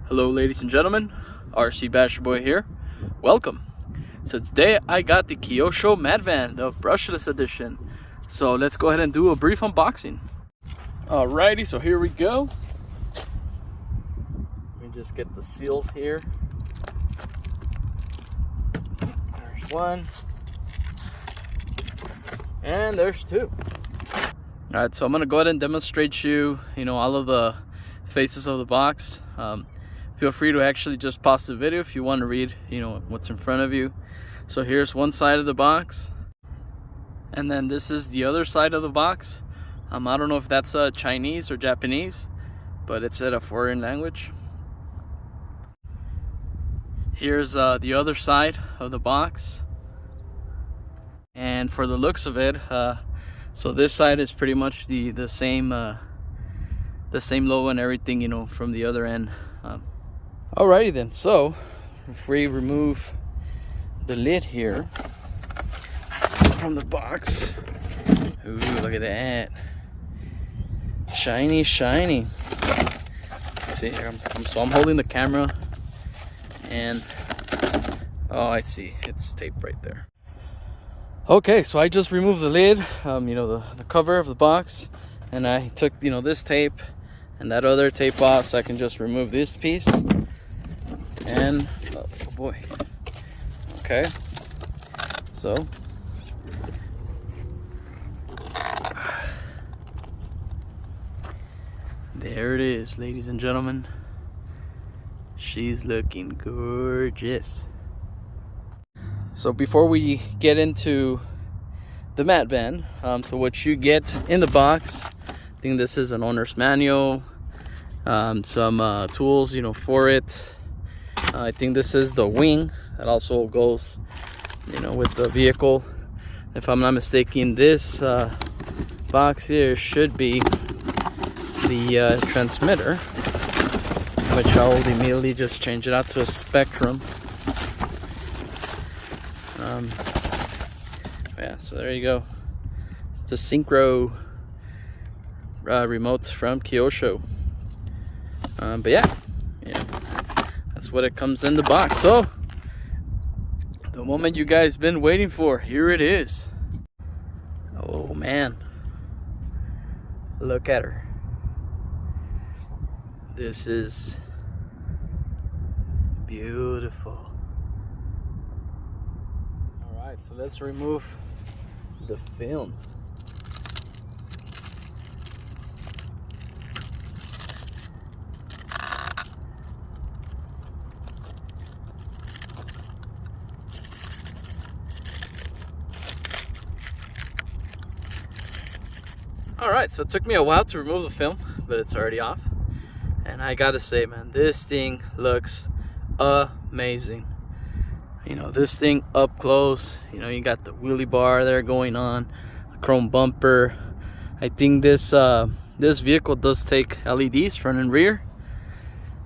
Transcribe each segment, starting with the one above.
Hello ladies and gentlemen, RC Basher Boy here. Welcome. So today I got the Kyosho Mad Van, the brushless edition. So let's go ahead and do a brief unboxing. Alrighty, so here we go. Let me just get the seals here. There's one. And there's two. Alright, so I'm gonna go ahead and demonstrate you all of the faces of the box. Feel free to actually just pause the video if you want to read what's in front of you. So here's one side of the box, and then this is the other side of the box. I don't know if that's Chinese or Japanese, but it's in a foreign language. Here's the other side of the box, and for the looks of it, so this side is pretty much the same logo and everything from the other end. Alrighty then, so if we remove the lid here from the box, ooh, look at that, shiny. See here, I'm holding the camera, and oh, I see, it's taped right there. Okay, so I just removed the lid, the cover of the box, and I took this tape and that other tape off, so I can just remove this piece. And oh boy, okay, so there it is, ladies and gentlemen. She's looking gorgeous. So before we get into the Mad Van, so what you get in the box, I think this is an owner's manual, some tools for it. I think this is the wing that also goes with the vehicle. If I'm not mistaken, this box here should be the transmitter, which I'll immediately just change it out to a Spectrum. Yeah, so there you go. It's a synchro remote from Kyosho. But yeah, that's what it comes in the box. So the moment you guys been waiting for, here it is. Oh man, look at her. This is beautiful. All right, so let's remove the film. Alright, so it took me a while to remove the film, but it's already off. And I gotta say, man, this thing looks amazing. This thing up close, you got the wheelie bar there going on, a chrome bumper. I think this vehicle does take LEDs front and rear.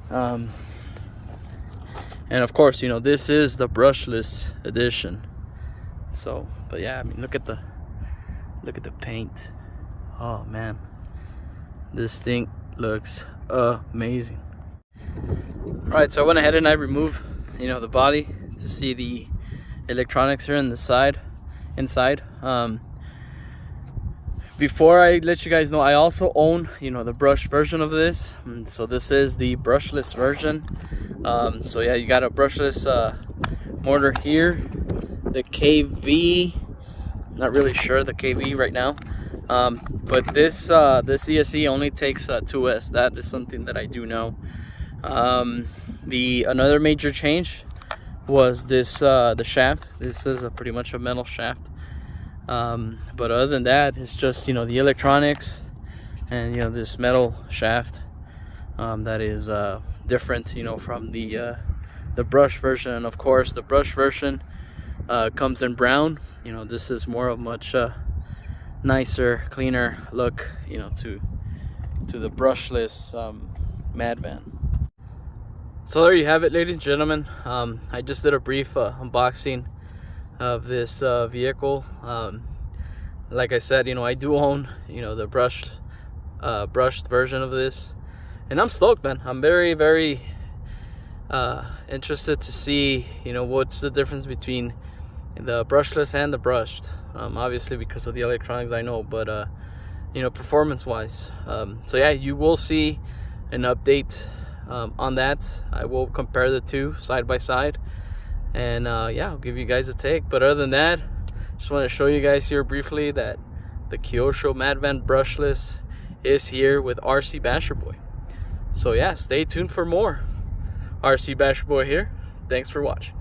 And of course, this is the brushless edition. So, but yeah, I mean, look at the paint. Oh man, this thing looks amazing. All right, so I went ahead and I removed the body to see the electronics here in the inside. Before I let you guys know, I also own the brush version of this, so this is the brushless version. So yeah, you got a brushless motor here, the KV, not really sure the KV right now. But this ESC only takes 2S. That is something that I do know. Another major change was this the shaft. This is pretty much a metal shaft. But other than that, it's just the electronics and this metal shaft that is different from the brush version. And of course, the brush version comes in brown. This is more of much nicer, cleaner look to the brushless Mad Van. So there you have it, ladies and gentlemen. I just did a brief unboxing of this vehicle. Like I said, I do own the brushed version of this, and I'm stoked, man. I'm very Interested to see, you know, what's the difference between the brushless and the brushed. Obviously because of the electronics, I know, but you know, performance wise. So yeah, you will see an update on that. I will compare the two side by side, and yeah, I'll give you guys a take. But other than that, just want to show you guys here briefly that the Kyosho Matte Van brushless is here with RC Basher Boy. So yeah, stay tuned for more. RC Basher Boy here. Thanks for watching.